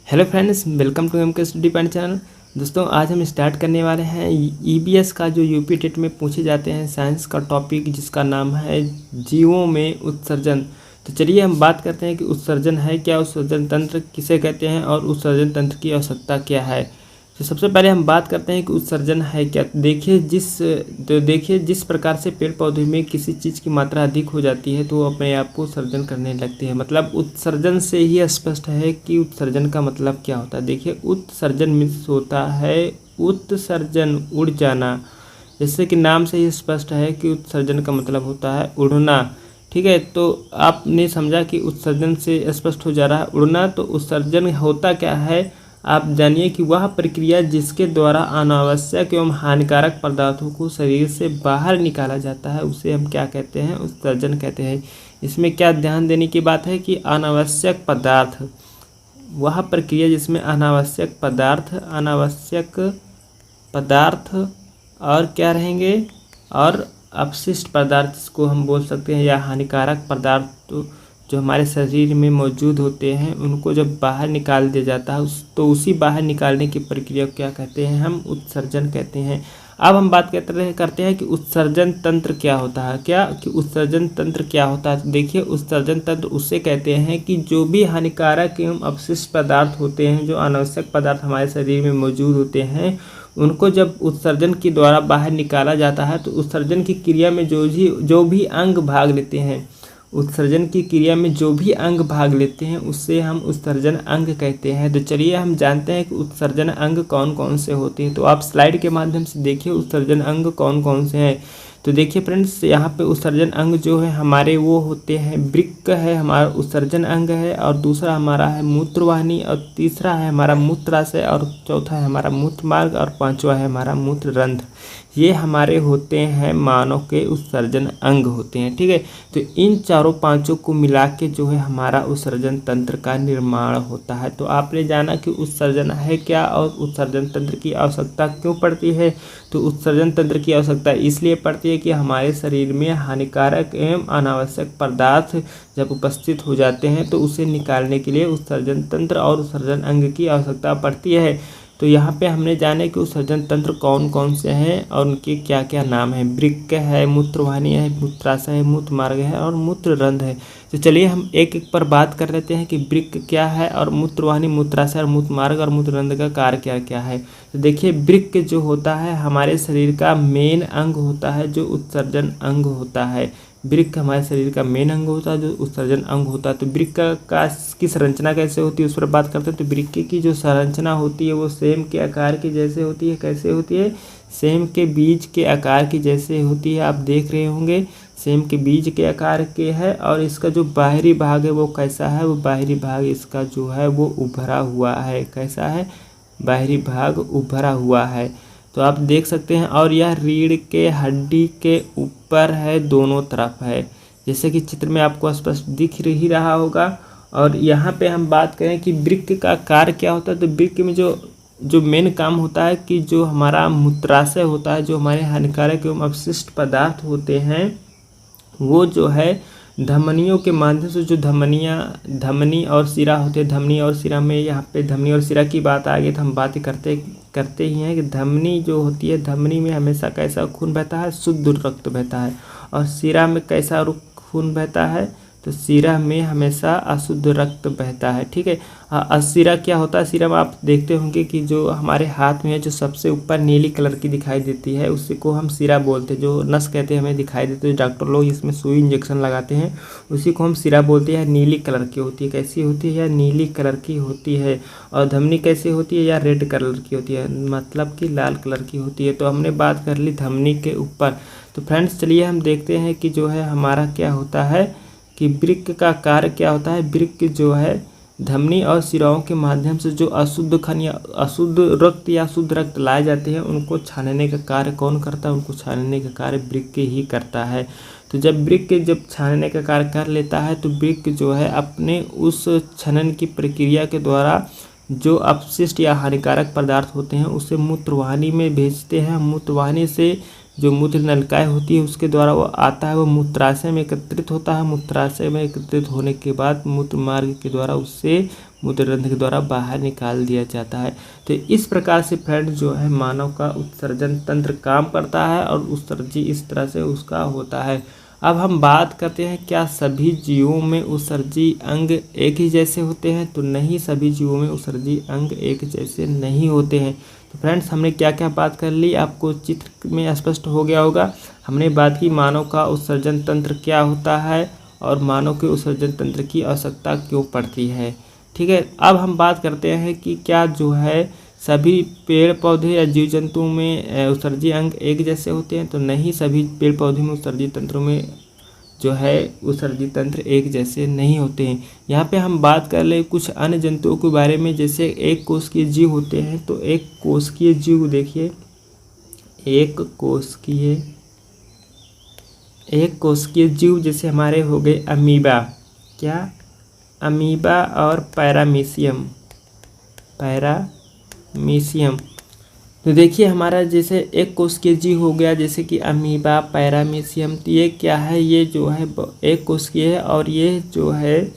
Hello friends, welcome to MK study point channel. दोस्तों, आज हम स्टार्ट करने वाले हैं ईबीएस का जो यूपी टेट में पूछे जाते हैं साइंस का टॉपिक, जिसका नाम है जीवों में उत्सर्जन। तो चलिए हम बात करते हैं कि उत्सर्जन है क्या, उत्सर्जन तंत्र किसे कहते हैं और उत्सर्जन तंत्र की आवश्यकता क्या है। तो सबसे पहले हम बात करते हैं कि उत्सर्जन है क्या। देखिए जिस प्रकार से पेड़ पौधे में किसी चीज़ की मात्रा अधिक हो जाती है तो वो अपने आप को उत्सर्जन करने लगती है। मतलब उत्सर्जन से ही स्पष्ट है कि उत्सर्जन का मतलब क्या होता है। देखिए, उत्सर्जन मीन्स होता है उत्सर्जन, उड़ जाना। जैसे कि नाम से ही स्पष्ट है कि उत्सर्जन का मतलब होता है उड़ना। ठीक है, तो आपने समझा कि उत्सर्जन से स्पष्ट हो जा रहा है उड़ना। तो उत्सर्जन होता क्या है, आप जानिए कि वह प्रक्रिया जिसके द्वारा अनावश्यक एवं हानिकारक पदार्थों को शरीर से बाहर निकाला जाता है उसे हम क्या कहते हैं, उत्सर्जन कहते हैं। इसमें क्या ध्यान देने की बात है कि अनावश्यक पदार्थ, वह प्रक्रिया जिसमें अनावश्यक पदार्थ और क्या रहेंगे, और अपशिष्ट पदार्थ जिसको हम बोल सकते हैं, या हानिकारक पदार्थ जो हमारे शरीर में मौजूद होते हैं उनको जब बाहर निकाल दिया जाता है तो उसी बाहर निकालने की प्रक्रिया को क्या कहते हैं, हम उत्सर्जन कहते हैं। अब हम बात करते हैं कि उत्सर्जन तंत्र क्या होता है। उत्सर्जन तंत्र क्या होता है। देखिए, उत्सर्जन तंत्र उससे कहते हैं कि जो भी हानिकारक एवं अपशिष्ट पदार्थ होते हैं, जो अनावश्यक पदार्थ हमारे शरीर में मौजूद होते हैं, उनको जब उत्सर्जन के द्वारा बाहर निकाला जाता है तो उत्सर्जन की क्रिया में जो भी अंग भाग लेते हैं, उत्सर्जन की क्रिया में जो भी अंग भाग लेते हैं उससे हम उत्सर्जन अंग कहते हैं। तो चलिए हम जानते हैं कि उत्सर्जन अंग कौन कौन से होते हैं। तो आप स्लाइड के माध्यम से देखिए उत्सर्जन अंग कौन कौन से हैं। तो देखिए फ्रेंड्स, यहाँ पे उत्सर्जन अंग जो है हमारे वो होते हैं, वृक्क है हमारा उत्सर्जन अंग है, और दूसरा हमारा है मूत्रवाहिनी, और तीसरा है हमारा मूत्राशय, और चौथा है हमारा मूत्र मार्ग, और पांचवा है हमारा मूत्र रंध्र। ये हमारे होते हैं मानव के उत्सर्जन अंग होते हैं। ठीक है, तो इन चारों पांचों को मिला के जो है हमारा उत्सर्जन तंत्र का निर्माण होता है। तो आपने जाना कि उत्सर्जन है क्या और उत्सर्जन तंत्र की आवश्यकता क्यों पड़ती है। तो उत्सर्जन तंत्र की आवश्यकता इसलिए पड़ती है कि हमारे शरीर में हानिकारक एवं अनावश्यक पदार्थ जब उपस्थित हो जाते हैं तो उसे निकालने के लिए उत्सर्जन तंत्र और उत्सर्जन अंग की आवश्यकता पड़ती है। तो यहाँ पे हमने जाने कि उत्सर्जन तंत्र कौन कौन से हैं और उनके क्या क्या नाम हैं। वृक्क है, मूत्रवाहिनी है, मूत्राशय है, मूत्र मार्ग है, और मूत्र रंध्र है। तो चलिए हम एक एक पर बात कर लेते हैं कि वृक्क क्या है, और मूत्रवाहिनी, मूत्राशय, और मूत्र मार्ग और मूत्र रंध्र का कार्य क्या क्या है। तो देखिए, वृक्क जो होता है हमारे शरीर का मेन अंग होता है, जो उत्सर्जन अंग होता है। वृक्क हमारे शरीर का मेन अंग होता है जो उत्सर्जन अंग होता है। तो वृक्क की संरचना कैसे होती है उस पर बात करते हैं। तो वृक्क की जो संरचना होती है वो सेम के आकार की जैसे होती है। कैसे होती है, सेम के बीज के आकार की जैसे होती है। आप देख रहे होंगे सेम के बीज के आकार के है, और इसका जो बाहरी भाग है वो कैसा है, वो बाहरी भाग इसका जो है वो उभरा हुआ है। कैसा है, बाहरी भाग उभरा हुआ है। तो आप देख सकते हैं, और यह रीढ़ के हड्डी के ऊपर है, दोनों तरफ है, जैसे कि चित्र में आपको स्पष्ट दिख ही रहा होगा। और यहाँ पे हम बात करें कि वृक्क का कार्य क्या होता है। तो वृक्क में जो मेन काम होता है कि जो हमारा मूत्राशय होता है, जो हमारे हानिकारक एवं अपशिष्ट पदार्थ होते हैं, वो जो है धमनियों के माध्यम से, जो धमनी और शिरा होते हैं, धमनी और शिरा में, यहाँ पे धमनी और शिरा की बात आ गई तो हम बात करते ही हैं कि धमनी जो होती है, धमनी में हमेशा कैसा खून बहता है, शुद्ध रक्त बहता है। और शिरा में कैसा खून बहता है, तो शिरा में हमेशा अशुद्ध रक्त बहता है। ठीक है, शिरा क्या होता है, शिरा में आप देखते होंगे कि जो हमारे हाथ में है, जो सबसे ऊपर नीली कलर की दिखाई देती है उसी को हम शिरा बोलते हैं। जो नस कहते हैं हमें दिखाई देते हैं, डॉक्टर लोग इसमें सुई इंजेक्शन लगाते हैं, उसी को हम शिरा बोलते हैं। नीली कलर की होती है। कैसी होती है, या नीली कलर की होती है। और धमनी कैसी होती है, या रेड कलर की होती है, मतलब कि लाल कलर की होती है। तो हमने बात कर ली धमनी के ऊपर। तो फ्रेंड्स चलिए हम देखते हैं कि जो है हमारा क्या होता है, कि वृक्क का कार्य क्या होता है। वृक्क जो है धमनी और शिराओं के माध्यम से जो अशुद्ध खन या अशुद्ध रक्त या शुद्ध रक्त लाए जाते हैं उनको छानने का कार्य कौन करता है, उनको छानने का कार्य वृक्क ही करता है। तो जब वृक्क छानने का कार्य कर लेता है तो वृक्क जो है अपने उस छनन की प्रक्रिया के द्वारा जो अपशिष्ट या हानिकारक पदार्थ होते हैं उसे मूत्रवाहिनी में भेजते हैं। मूत्रवाहिनी से जो मूत्र नलिकाएँ होती है उसके द्वारा वो आता है, वो मूत्राशय में एकत्रित होता है। मूत्राशय में एकत्रित होने के बाद मूत्र मार्ग के द्वारा उससे मूत्ररंध्र के द्वारा बाहर निकाल दिया जाता है। तो इस प्रकार से फ्रेंड जो है मानव का उत्सर्जन तंत्र काम करता है और उत्सर्जी इस तरह से उसका होता है। अब हम बात करते हैं क्या सभी जीवों में उत्सर्जी अंग एक ही जैसे होते हैं, तो नहीं, सभी जीवों में उत्सर्जी अंग एक जैसे नहीं होते हैं। तो फ्रेंड्स हमने क्या क्या बात कर ली, आपको चित्र में स्पष्ट हो गया होगा। हमने बात की मानव का उत्सर्जन तंत्र क्या होता है और मानव के उत्सर्जन तंत्र की आवश्यकता क्यों पड़ती है। ठीक है, अब हम बात करते हैं कि क्या जो है सभी पेड़ पौधे या जीव जंतुओं में उत्सर्जी अंग एक जैसे होते हैं, तो नहीं, सभी पेड़ पौधे में उत्सर्जी तंत्रों में जो है उत्सर्जी तंत्र एक जैसे नहीं होते हैं। यहाँ पे हम बात कर ले कुछ अन्य जंतुओं के बारे में, जैसे एक कोशिकीय जीव होते हैं। तो एक कोशिकीय जीव देखिए, एक कोशिकीय जीव जैसे हमारे हो गए अमीबा, क्या, अमीबा और पैरामीशियम। तो देखिए हमारा जैसे एक कोशिकीय जीव हो गया जैसे कि अमीबा, पैरामीशियम, तो ये क्या है, ये जो है एक कोशिकीय है और ये जो है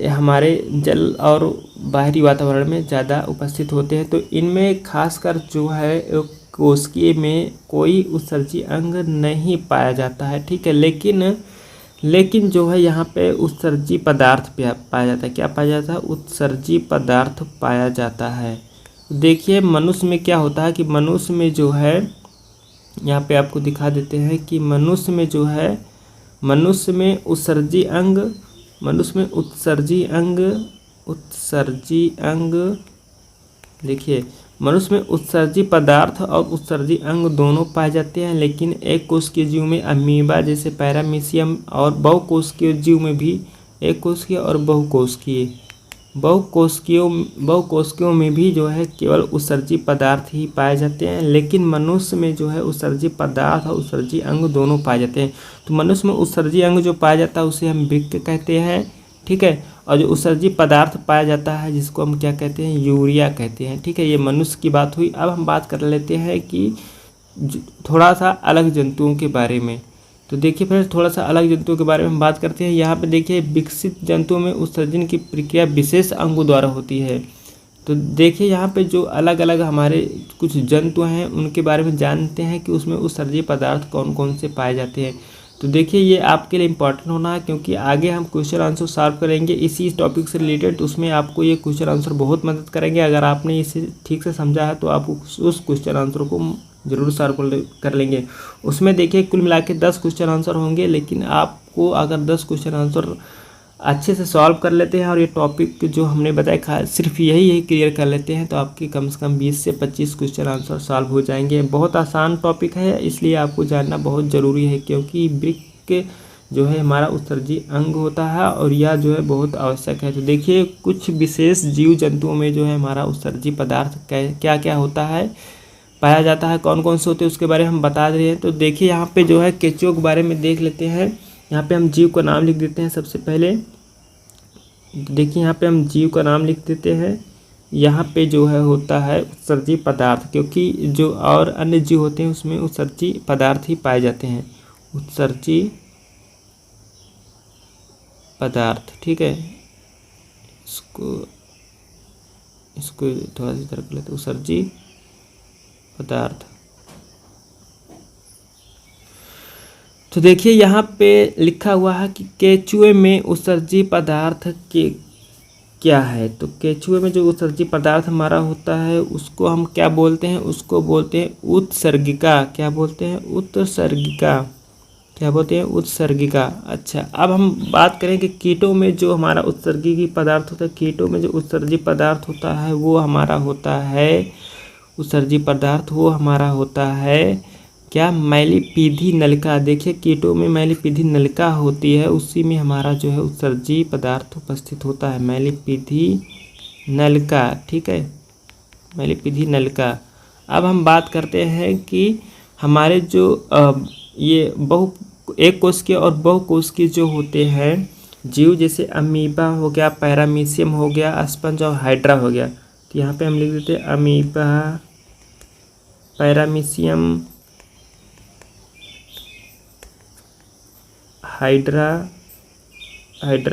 हमारे जल और बाहरी वातावरण में ज़्यादा उपस्थित होते हैं। तो इनमें खासकर जो है कोशिकीय में कोई उत्सर्जी अंग नहीं पाया जाता है। ठीक है, लेकिन जो है यहाँ पे उत्सर्जी पदार्थ पाया जाता है। क्या पाया जाता है, उत्सर्जी पदार्थ पाया जाता है। देखिए मनुष्य में क्या होता है कि मनुष्य में जो है, यहाँ पे आपको दिखा देते हैं कि मनुष्य में जो है, मनुष्य में उत्सर्जी अंग देखिए मनुष्य में उत्सर्जी पदार्थ और उत्सर्जी अंग दोनों पाए जाते हैं। लेकिन एक कोशिकीय जीव में अमीबा जैसे पैरामीशियम और बहुकोशिकीय जीव में भी एक कोशिकीय और बहुकोशिकीयों में भी जो है केवल उत्सर्जी पदार्थ ही पाए जाते हैं। लेकिन मनुष्य में जो है उत्सर्जी पदार्थ और उत्सर्जी अंग दोनों पाए जाते हैं। तो मनुष्य में उत्सर्जी अंग जो पाया जाता है उसे हम वृक्क कहते हैं। ठीक है, और जो उत्सर्जी पदार्थ पाया जाता है जिसको हम क्या कहते हैं, यूरिया कहते हैं। ठीक है, ये मनुष्य की बात हुई। अब हम बात कर लेते हैं कि थोड़ा सा अलग जंतुओं के बारे में। तो देखिए फिर थोड़ा सा अलग जंतुओं के बारे में हम बात करते हैं। यहाँ पे देखिए विकसित जंतुओं में उत्सर्जन की प्रक्रिया विशेष अंगों द्वारा होती है। तो देखिए यहाँ पे जो अलग अलग हमारे कुछ जंतु हैं उनके बारे में जानते हैं कि उसमें उत्सर्जी पदार्थ कौन कौन से पाए जाते हैं। तो देखिए ये आपके लिए इम्पॉर्टेंट होना है क्योंकि आगे हम क्वेश्चन आंसर सॉल्व करेंगे इसी टॉपिक से रिलेटेड। तो उसमें आपको ये क्वेश्चन आंसर बहुत मदद करेंगे। अगर आपने इसे ठीक से समझा है तो आप उस क्वेश्चन आंसर को ज़रूर सॉल्व कर लेंगे। उसमें देखिए कुल मिला के 10 क्वेश्चन आंसर होंगे, लेकिन आपको अगर 10 क्वेश्चन आंसर अच्छे से सॉल्व कर लेते हैं और ये टॉपिक जो हमने बताया सिर्फ यही क्लियर कर लेते हैं तो आपके कम से कम 20 से 25 क्वेश्चन आंसर सॉल्व हो जाएंगे। बहुत आसान टॉपिक है, इसलिए आपको जानना बहुत ज़रूरी है क्योंकि वृक्क जो है हमारा उत्सर्जी अंग होता है और यह जो है बहुत आवश्यक है। तो देखिए कुछ विशेष जीव जंतुओं में जो है हमारा उत्सर्जी पदार्थ क्या क्या होता है, पाया जाता है, कौन कौन से होते हैं उसके बारे में हम बता रहे हैं। तो देखिए यहाँ पे जो है केंचुओं के बारे में देख लेते हैं। यहाँ पे हम जीव का नाम लिख देते हैं सबसे पहले। देखिए यहाँ पे हम जीव का नाम लिख देते हैं। यहाँ पे जो है होता है उत्सर्जी पदार्थ, क्योंकि जो और अन्य जीव होते हैं उसमें उत्सर्जी पदार्थ ही पाए जाते हैं, उत्सर्जी पदार्थ। ठीक है, इसको थोड़ा सी तरह कर लेते हैं, उत्सर्जी पदार्थ। तो देखिए यहाँ पे लिखा हुआ है कि केंचुए में उत्सर्जी पदार्थ के क्या है। तो केंचुए में जो उत्सर्जी पदार्थ हमारा होता है उसको हम क्या बोलते हैं, उसको बोलते हैं उत्सर्गिका। क्या बोलते हैं, उत्सर्गिका। क्या बोलते हैं, उत्सर्गिका। अच्छा, अब हम बात करें कि कीटों में जो हमारा उत्सर्गी पदार्थ होता है, कीटों में जो उत्सर्जी पदार्थ होता है वो हमारा होता है, उत्सर्जी पदार्थ वो हमारा होता है क्या, मैलीपीधी नलिका। देखिए कीटों में मैलीपीधी नलिका होती है, उसी में हमारा जो है उत्सर्जी पदार्थ उपस्थित होता है, मैलीपीधी नलिका। ठीक है, मैलीपीधी नलिका। अब हम बात करते हैं कि हमारे जो ये एक कोशिकीय और बहुकोशिकीय जो होते हैं जीव, जैसे अमीबा हो गया, पैरामीशियम हो गया, स्पंज और हाइड्रा हो गया। तो यहाँ पे हम लिख देते हैं अमीबा, पैरामीशियम हाइड्रा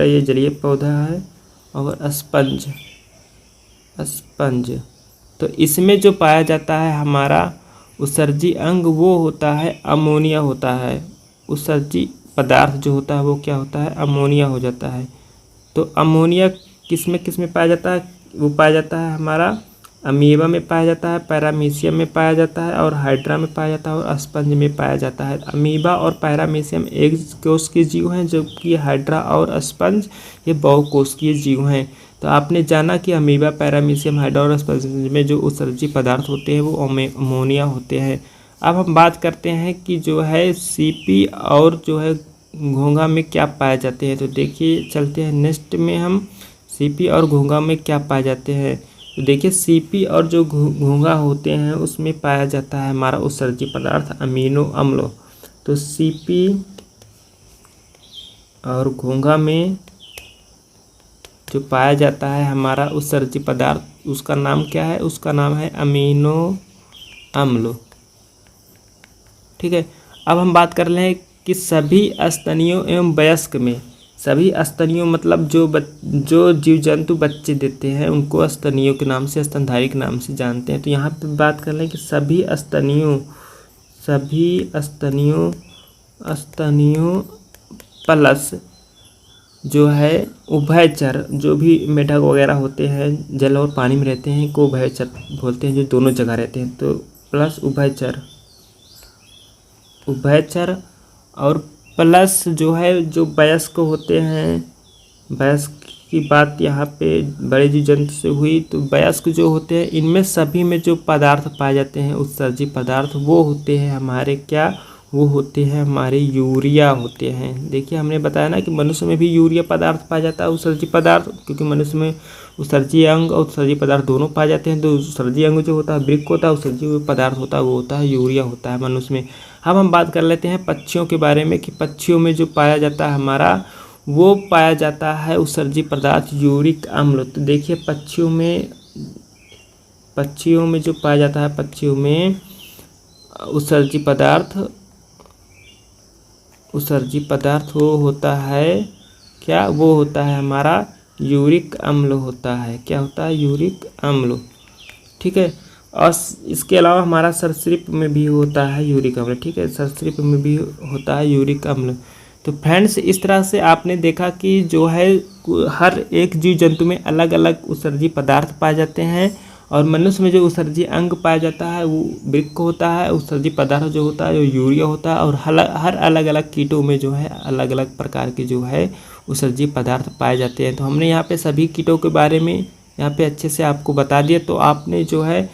ये जलीय पौधा है, और स्पंज। तो इसमें जो पाया जाता है हमारा उत्सर्जी अंग वो होता है अमोनिया होता है। उत्सर्जी पदार्थ जो होता है वो क्या होता है, अमोनिया हो जाता है। तो अमोनिया किस में पाया जाता है, वो पाया जाता है हमारा अमीबा में पाया जाता है, पैरामीशियम में पाया जाता है, और हाइड्रा में पाया जाता है, और स्पंज में पाया जाता है। अमीबा और पैरामीशियम एक कोशिकीय जीव हैं, जबकि हाइड्रा और स्पंज ये बहुकोशिकीय जीव हैं। तो आपने जाना कि अमीबा, पैरामीशियम, हाइड्रा और स्पंज में जो उत्सर्जी पदार्थ होते हैं वो अमोनिया होते हैं। अब हम बात करते हैं कि जो है सीपी और जो है घोंघा में क्या पाए जाते हैं। तो देखिए चलते हैं नेक्स्ट में, हम सीपी और घोंघा में क्या पाए जाते हैं। तो देखिए सीपी और जो घोंघा होते हैं उसमें पाया जाता है हमारा उत्सर्जी पदार्थ अमीनो अम्ल। तो सीपी और घोंघा में जो पाया जाता है हमारा उत्सर्जी पदार्थ उसका नाम क्या है, उसका नाम है अमीनो अम्ल। ठीक है, अब हम बात कर रहे हैं कि सभी स्तनियों एवं वयस्क में, सभी स्तनियों मतलब जो जीव जंतु बच्चे देते हैं उनको स्तनियों के नाम से, स्तनधारी के नाम से जानते हैं। तो यहाँ पे बात कर रहे हैं कि सभी स्तनियों प्लस जो है उभयचर, जो भी मेढक वगैरह होते हैं जल और पानी में रहते हैं को उभयचर बोलते हैं, जो दोनों जगह रहते हैं। तो प्लस उभयचर और प्लस जो है जो वयस्क होते हैं, वयस्क की बात यहाँ पे बड़े जीव जंतु से हुई। तो वयस्क जो होते हैं इनमें सभी में जो पदार्थ पाए जाते हैं उत्सर्जी पदार्थ वो होते हैं हमारे क्या, वो होते हैं हमारे यूरिया होते हैं। देखिए हमने बताया ना कि मनुष्य में भी यूरिया पदार्थ पाया जाता है, उत्सर्जी पदार्थ, क्योंकि मनुष्य में उत्सर्जी अंग और उत्सर्जी पदार्थ दोनों पाए जाते हैं। तो उत्सर्जी अंग जो होता है वृक्क होता है, उत्सर्जी पदार्थ होता है वो होता है यूरिया होता है मनुष्य में। अब हम बात कर लेते हैं पक्षियों के बारे में कि पक्षियों में जो पाया जाता है हमारा वो पाया जाता है उत्सर्जी पदार्थ यूरिक अम्ल। तो देखिए पक्षियों में जो पाया जाता है, पक्षियों में उत्सर्जी पदार्थ वो होता है क्या, वो होता है हमारा यूरिक अम्ल होता है। क्या होता है, यूरिक अम्ल। ठीक है, और इसके अलावा हमारा सरीसृप में भी होता है यूरिक अम्ल। ठीक है, सरीसृप में भी होता है यूरिक अम्ल। तो फ्रेंड्स इस तरह से आपने देखा कि जो है हर एक जीव जंतु में अलग अलग उत्सर्जी पदार्थ पाए जाते हैं, और मनुष्य में जो उत्सर्जी अंग पाया जाता है वो वृक्क होता है, उत्सर्जी पदार्थ जो होता है वो यूरिया होता है, और हर अलग अलग कीटों में जो है अलग अलग प्रकार के जो है उत्सर्जी पदार्थ पाए जाते हैं। तो हमने यहाँ पे सभी कीटों के बारे में यहाँ पे अच्छे से आपको बता दिया। तो आपने जो है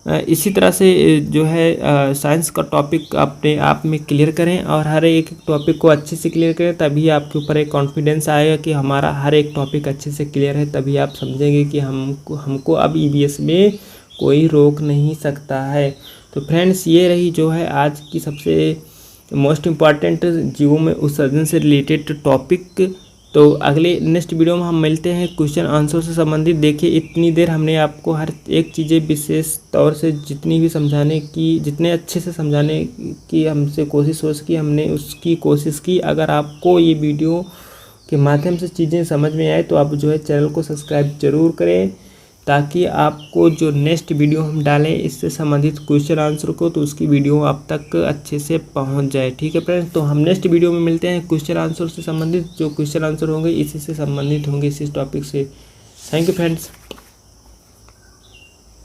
इसी तरह से जो है साइंस का टॉपिक अपने आप में क्लियर करें, और हर एक टॉपिक को अच्छे से क्लियर करें, तभी आपके ऊपर एक कॉन्फिडेंस आएगा कि हमारा हर एक टॉपिक अच्छे से क्लियर है। तभी आप समझेंगे कि हमको अब ईवीएस में कोई रोक नहीं सकता है। तो फ्रेंड्स ये रही जो है आज की सबसे मोस्ट इम्पॉर्टेंट जीवों में उत्सर्जन से रिलेटेड टॉपिक। तो अगले नेक्स्ट वीडियो में हम मिलते हैं क्वेश्चन आंसर से संबंधित। देखिए इतनी देर हमने आपको हर एक चीज़ें विशेष तौर से जितने अच्छे से समझाने की हमसे कोशिश हो सकी हमने उसकी कोशिश की। अगर आपको ये वीडियो के माध्यम से चीज़ें समझ में आए तो आप जो है चैनल को सब्सक्राइब जरूर करें, ताकि आपको जो नेक्स्ट वीडियो हम डालें इससे संबंधित क्वेश्चन आंसर को तो उसकी वीडियो आप तक अच्छे से पहुंच जाए। ठीक है फ्रेंड्स, तो हम नेक्स्ट वीडियो में मिलते हैं क्वेश्चन आंसर से संबंधित। जो क्वेश्चन आंसर होंगे इसी से संबंधित होंगे, इसी टॉपिक से। Thank you friends.